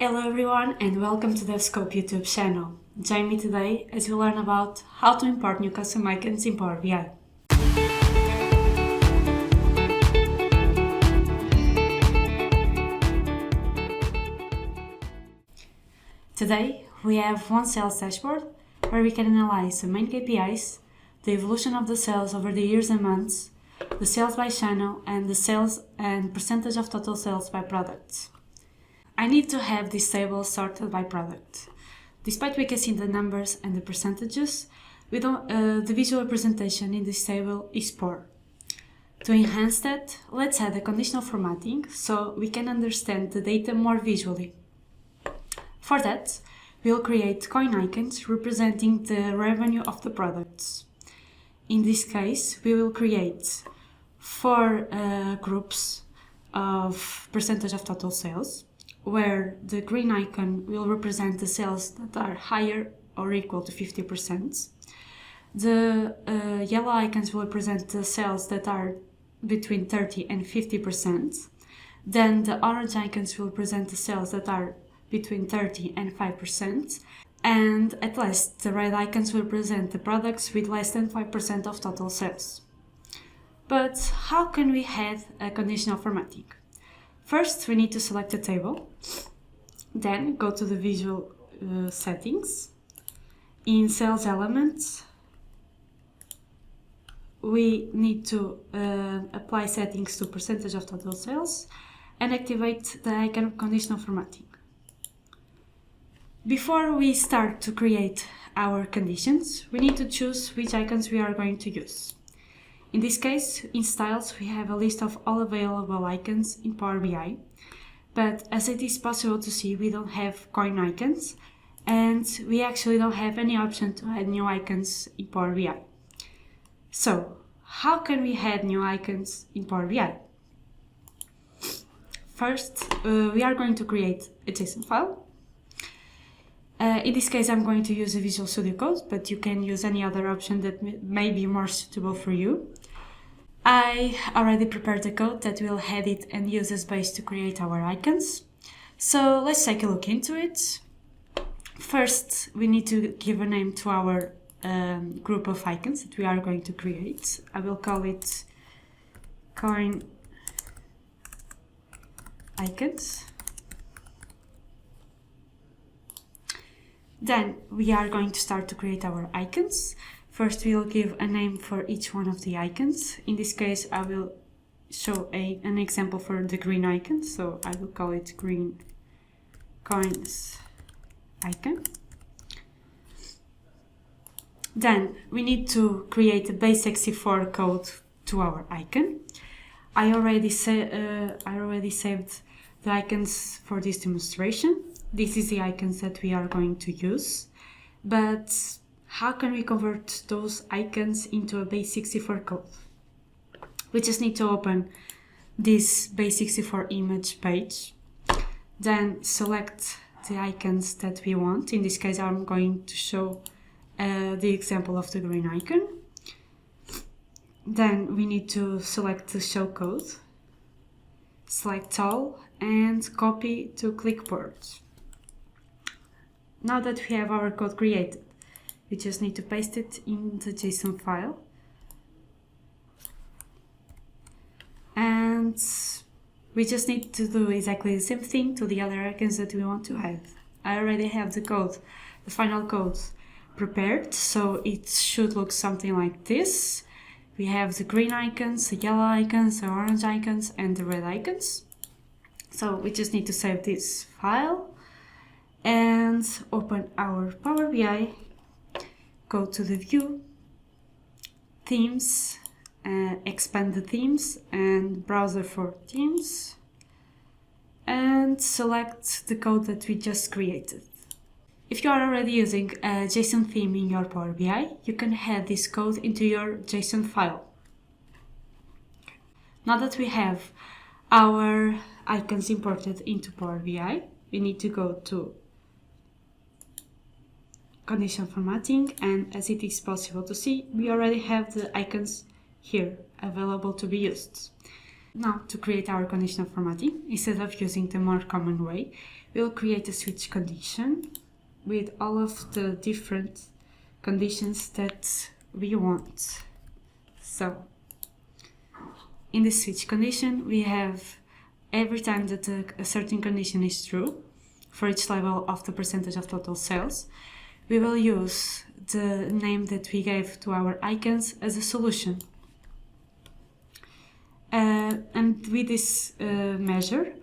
Hello everyone and welcome to the Scope YouTube channel. Join me today as we learn about how to import new custom icons in Power BI. Today we have one sales dashboard where we can analyze the main KPIs, the evolution of the sales over the years and months, the sales by channel, and the sales and percentage of total sales by products. I need to have this table sorted by product. Despite we can see the numbers and the percentages, the visual representation in this table is poor. To enhance that, let's add a conditional formatting so we can understand the data more visually. For that, we'll create coin icons representing the revenue of the products. In this case, we will create four groups of percentage of total sales, where the green icon will represent the sales that are higher or equal to 50%. The yellow icons will represent the sales that are between 30 and 50%. Then the orange icons will represent the sales that are between 30 and 5%. And at last, the red icons will represent the products with less than 5% of total sales. But how can we add a conditional formatting? First, we need to select the table, then go to the visual settings. In sales elements, we need to apply settings to percentage of total sales and activate the icon conditional formatting. Before we start to create our conditions, we need to choose which icons we are going to use. In this case, in styles, we have a list of all available icons in Power BI, but as it is possible to see, we don't have coin icons, and we actually don't have any option to add new icons in Power BI. So, how can we add new icons in Power BI? First, we are going to create a JSON file. In this case, I'm going to use a Visual Studio Code, but you can use any other option that may be more suitable for you. I already prepared the code that will edit and use as base to create our icons. So let's take a look into it. First, we need to give a name to our group of icons that we are going to create. I will call it coin icons. Then we are going to start to create our icons. First, we'll give a name for each one of the icons. In this case, I will show an example for the green icon. So I will call it green coins icon. Then we need to create a base64 code to our icon. I already saved the icons for this demonstration. This is the icons that we are going to use, but how can we convert those icons into a base64 code? We just need to open this base64 image page, then select the icons that we want. In this case, I'm going to show the example of the green icon. Then we need to select the show code, select all, and copy to clipboard. Now that we have our code created, we just need to paste it in the JSON file. And we just need to do exactly the same thing to the other icons that we want to add. I already have the code, the final code prepared, so it should look something like this. We have the green icons, the yellow icons, the orange icons, and the red icons. So we just need to save this file and open our Power BI, go to the view, themes, expand the themes and browser for themes, and select the code that we just created. If you are already using a JSON theme in your Power BI, you can add this code into your JSON file. Now that we have our icons imported into Power BI, we need to go to condition formatting, and as it is possible to see, we already have the icons here available to be used. Now, to create our conditional formatting, instead of using the more common way, we'll create a switch condition with all of the different conditions that we want. So in the switch condition, we have every time that a certain condition is true, for each level of the percentage of total sales, we will use the name that we gave to our icons as a solution. And with this measure,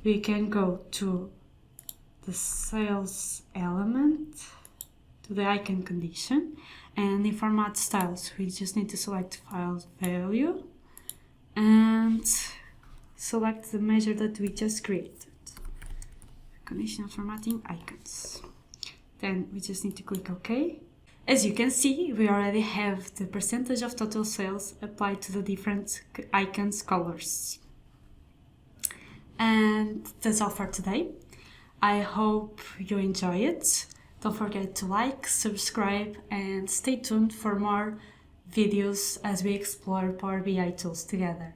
we can go to the sales element, to the icon condition, and in format styles, we just need to select file value and select the measure that we just created. Conditional formatting icons. Then we just need to click OK. As you can see, we already have the percentage of total sales applied to the different icons colors. And that's all for today. I hope you enjoy it. Don't forget to like, subscribe, and stay tuned for more videos as we explore Power BI tools together.